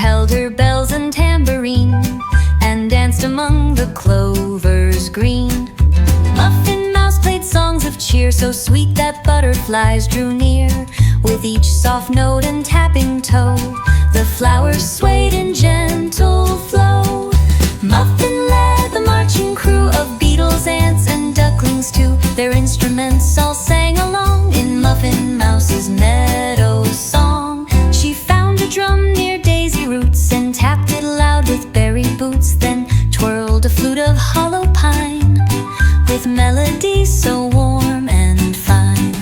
held her bells and tambourine, and danced among the clovers green. Muffin Mouse played songs of cheer, so sweet that butterflies drew near. With each soft note and tapping toe, the flowers swayed in gentle flow. Muffin led the marching crew of beetles, ants, and ducklings too. Their instruments all sang along in Muffin Mouse's meadow song. She found a drum near daisy roots and tapped it loud with berry boots, then twirled a flute of hollow pine with melodies so warm and fine.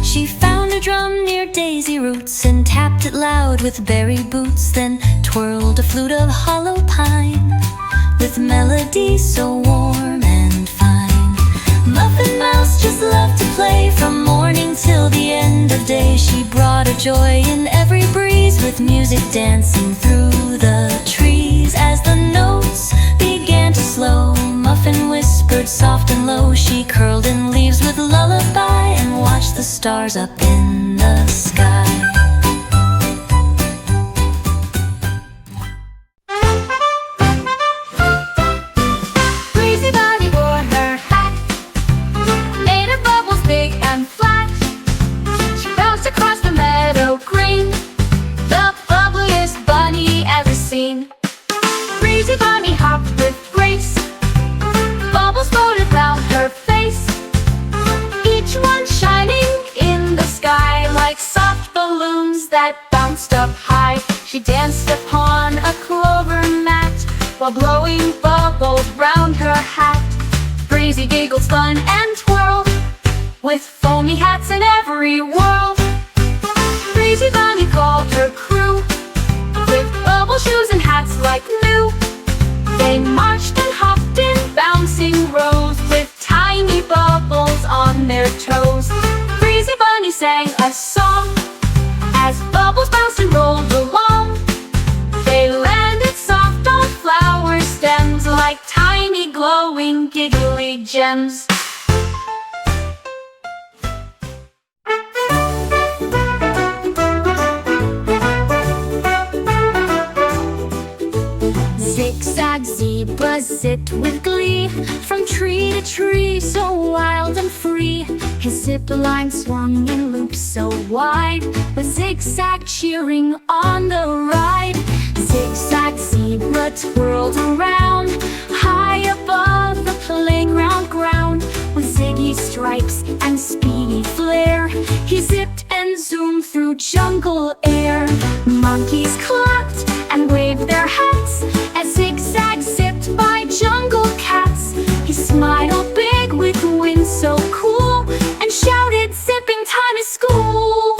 She found a drum near daisy roots and tapped it loud with berry boots, then twirled a flute of hollow pine with melodies so warm and fine. Muffin Mouse just loved to play from morning till the end of day. She brought a joy in every breeze, with music dancing through the trees. As the notes began to slow, Muffin whispered soft and low. She curled in leaves with lullaby and watched the stars up in the sky. She danced upon a clover mat while blowing bubbles round her hat. Breezy giggled, spun and twirled with foamy hats in every world. Breezy Bunny called her crew with bubble shoes and hats like new. They marched and hopped in bouncing rows with tiny bubbles on their toes. Breezy Bunny sang a song as bubbles bounced and rolled along. They landed soft on flower stems like tiny glowing giggly gems. Zigzag zebra zipped with glee from tree to tree, so wild and free. His zip line swung in loops so wide, with zigzag cheering on the ride. Zigzag zebra twirled around high above the playground ground. With ziggy stripes and speedy flare, he zipped and zoomed through jungle air. Monkeys clapped and waved their hats as Zigzag zipped by jungle cats. He smiled big with wind so cool and shouted, "Zipping time is school!"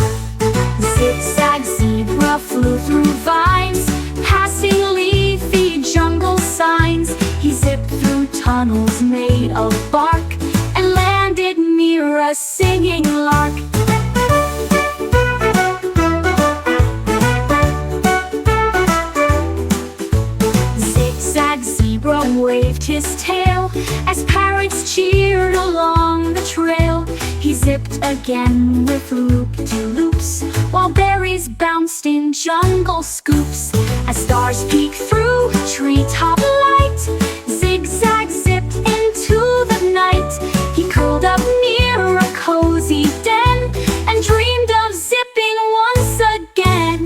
Zigzag zebra flew through vines, passing leafy jungle signs. He zipped through tunnels made of bark and landed near a singing lark. Zigzag zebra waved his tail as parrots cheered along the trail. He zipped again with loop-de-loops while berries bounced in jungle scoops. As stars peeked through treetop light, Zigzag zipped into the night. He curled up near a cozy den and dreamed of zipping once again.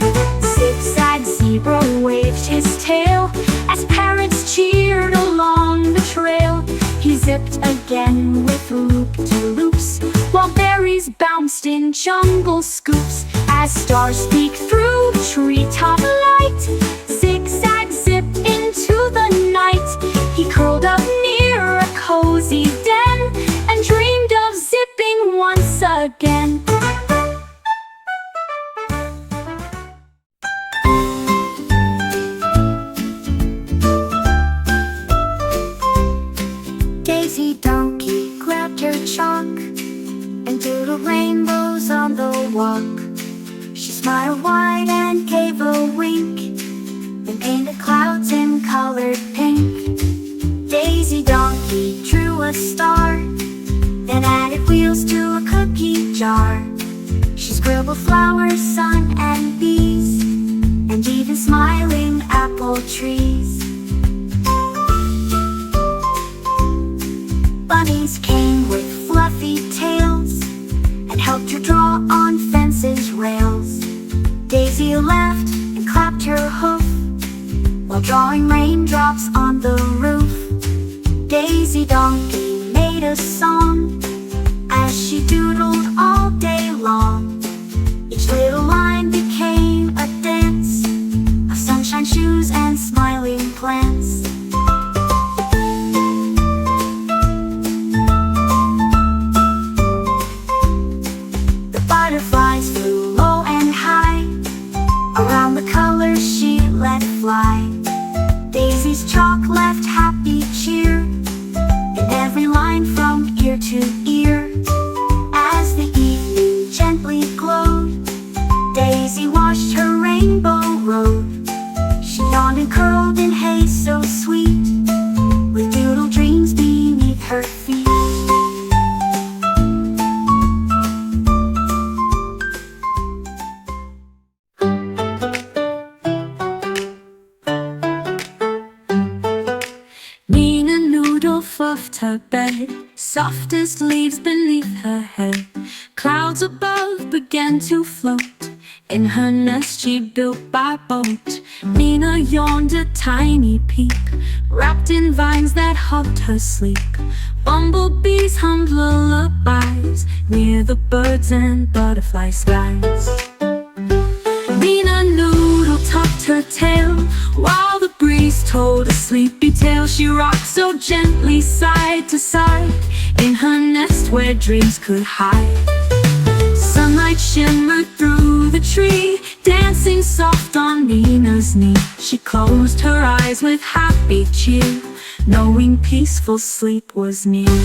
Zigzag zebra waved his tail as parrots cheered along the trail. He zipped again with loop-de-loops while berries bounced in jungle scoops. As stars peeked through treetop light, Zigzag zipped into the night. He curled up near a cozy den and dreamed of zipping once again. Daisy Donkey grabbed her chalk and doodled rainbows on the walk. She smiled wide and gave a wink, then painted clouds in colored pink. Daisy flowers, sun, and bees, and even smiling apple trees. Bunnies came with fluffy tails and helped her draw on fences' rails. Daisy laughed and clapped her hoof while drawing raindrops on the roof. Daisy Donkey made a song as she doodled all day long. Each little line became a dance of sunshine shoes and smiling plants. The butterflies flew low and high around the colors she let fly. Daisy's chalk left happy cheer in every line from ear to ear. As the evening gently glowed, Daisy watched her rainbow road. She yawned and curled in hay so sweet, with doodle dreams beneath her feet. Nina Noodle fluffed her bed, soft as leaves beneath her head. Clouds above began to float. In her nest she built by boat. Nina yawned a tiny peek, wrapped in vines that helped her sleep. Bumblebees hummed lullabies near the birds and butterfly skies. Nina Noodle tucked her tail while the breeze told a sleepy tale. She rocked so gently side to side in her nest where dreams could hide. Sunlight shimmered through the tree, dancing soft on Nina's knee. She closed her eyes with happy cheer, knowing peaceful sleep was near.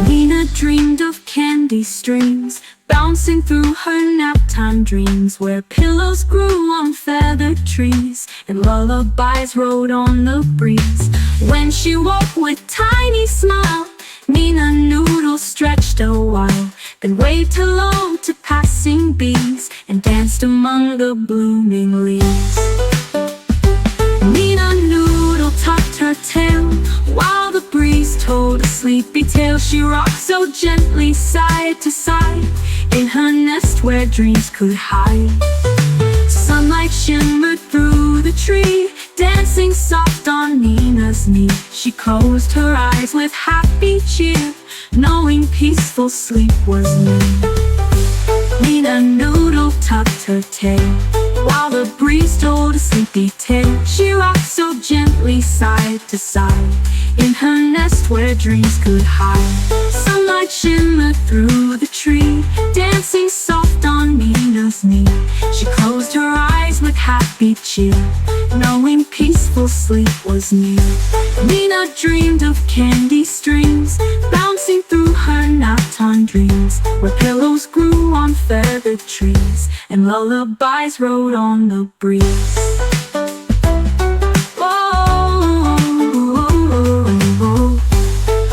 Nina dreamed of candy strings bouncing through her naptime dreams, where pillows grew on feathered trees and lullabies rode on the breeze. When she woke with tiny smile, Nina Noodle stretched a while, then waved hello to passing bees and danced among the blooming leaves. Nina Noodle tucked her tail while the breeze told a sleepy tale. She rocked so gently side to side in her nest where dreams could hide. Sunlight shimmered through the tree, dancing soft on Nina's knee. She closed her eyes with happy cheer, knowing peaceful sleep was near. Nina Noodle tucked her tail while the breeze told a sleepy tale. She rocked so gently side to side in her nest where dreams could hide. Sunlight shimmered through the tree, dancing soft on Nina's knee. She closed her eyes with happy cheer, knowing peaceful sleep was near. Nina dreamed of candy strings bouncing through her naptime dreams, where pillows grew on feathered trees and lullabies rode on the breeze.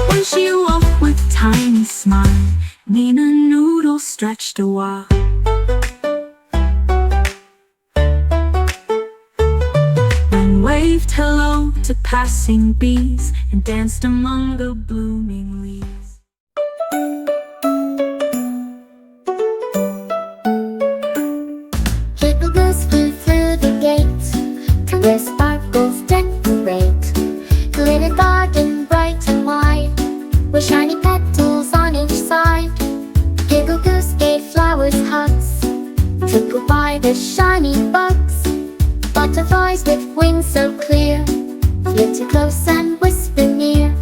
When she woke with tiny smile, Nina Noodle stretched a while. And waved hello to passing bees and danced among the blooming leaves. Little goose flew through the gate, where sparkles decorate. Glitter garden bright and wide, with shiny petals on each side. Giggle goose gave flowers hugs, tickled by the shiny bugs. Butterflies with wings so clear flew close and whispered near.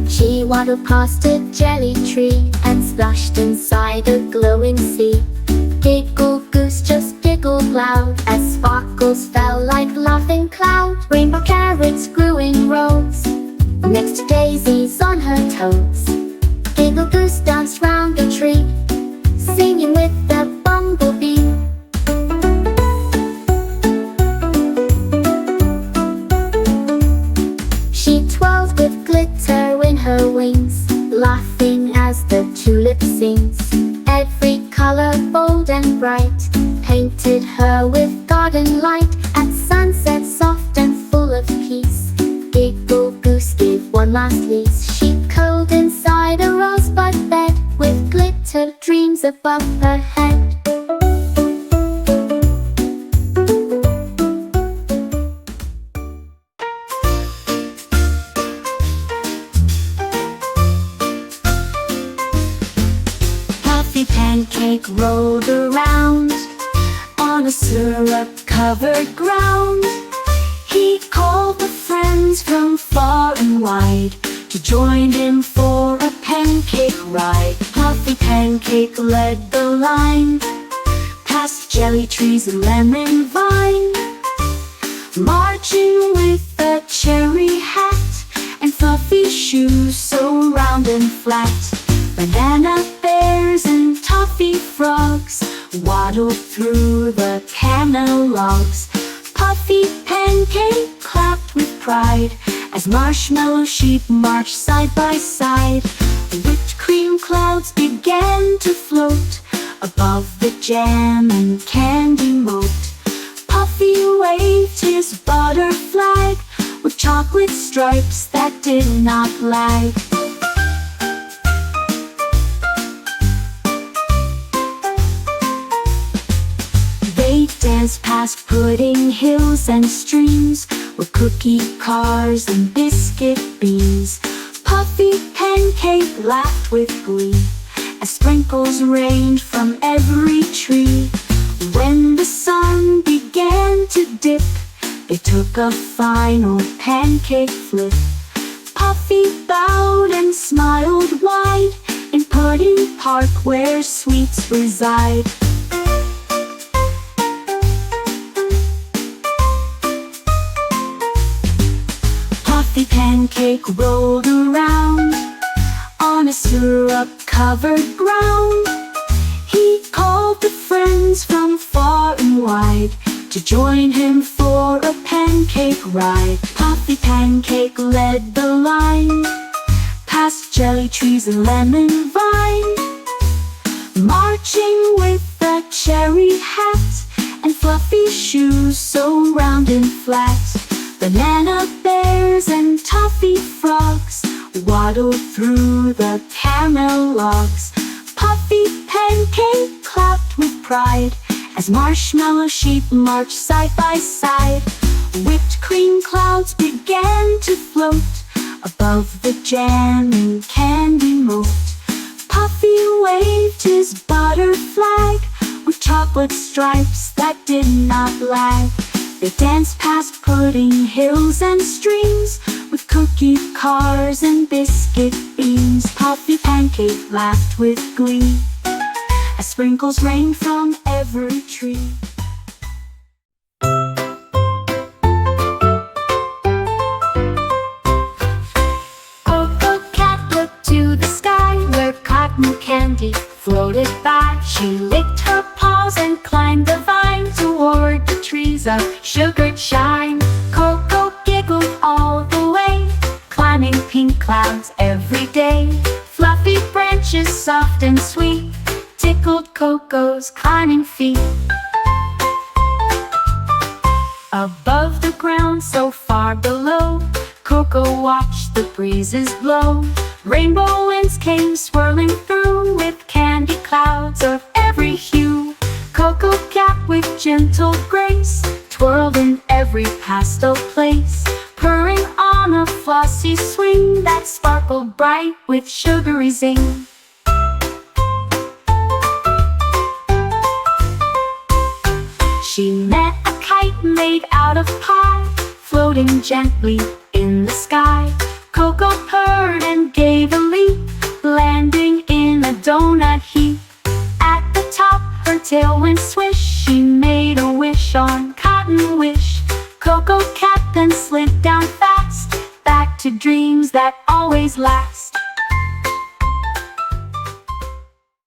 She waddled past a jelly tree and splashed inside a glowing sea. Giggle goose just giggled loud as sparkles fell like laughing clouds. Rainbow carrots grew in rows next to daisies on her toes. Giggle goose danced round the tree, singing with the bumblebee. She twirled bright, painted her with garden light. At sunset soft and full of peace, Giggle Goose gave one last lease. She curled inside a rosebud bed, with glitter dreams above her head. Puffy Pancake rolled around on a syrup-covered ground. He called the friends from far and wide to join him for a pancake ride. Puffy Pancake led the line, past jelly trees and lemon vine, marching with a cherry hat and fluffy shoes so round and flat. Banana bears and toffee frogs waddled through the canal logs. Puffy Pancake clapped with pride as marshmallow sheep marched side by side. The whipped cream clouds began to float above the jam and candy moat. Puffy waved his butter flag with chocolate stripes that did not lag. They danced past pudding hills and streams with cookie cars and biscuit beans. Puffy Pancake laughed with glee as sprinkles rained from every tree. When the sun began to dip, they took a final pancake flip. Puffy bowed and smiled wide in Pudding Park where sweets reside. Puffy Pancake rolled around on a syrup-covered ground. He called the friends from far and wide to join him for a pancake ride. Puffy Pancake led the line, past jelly trees and lemon vine, marching with a cherry hat and fluffy shoes so round and flat. Banana bears and toffee frogs waddled through the caramel logs. Puffy Pancake clapped with pride as marshmallow sheep marched side by side. Whipped cream clouds began to float above the jam and candy moat. Puffy waved his butter flag with chocolate stripes that did not lag. They danced past pudding hills and streams with cookie cars and biscuit beans. Puffy Pancake laughed with glee as sprinkles rained from every tree. Cocoa Cat looked to the sky where cotton candy floated by. She licked her paws and climbed the vine toward the trees of sugared shine. Coco giggled all the way, climbing pink clouds every day. Fluffy branches, soft and sweet, tickled Coco's climbing feet. Above the ground, so far below, Coco watched the breezes blow. Rainbow winds came swirling through with candy clouds of every hue. Coco Cat with gentle grace twirled in every pastel place, purring on a flossy swing that sparkled bright with sugary zing. She met a kite made out of pie, floating gently in the sky. Coco purred and gave a leap, landing in a donut heap. At the top, her tail went swish. She made a wish on Cotton Wish. Coco Cat then slid down fast, back to dreams that always last.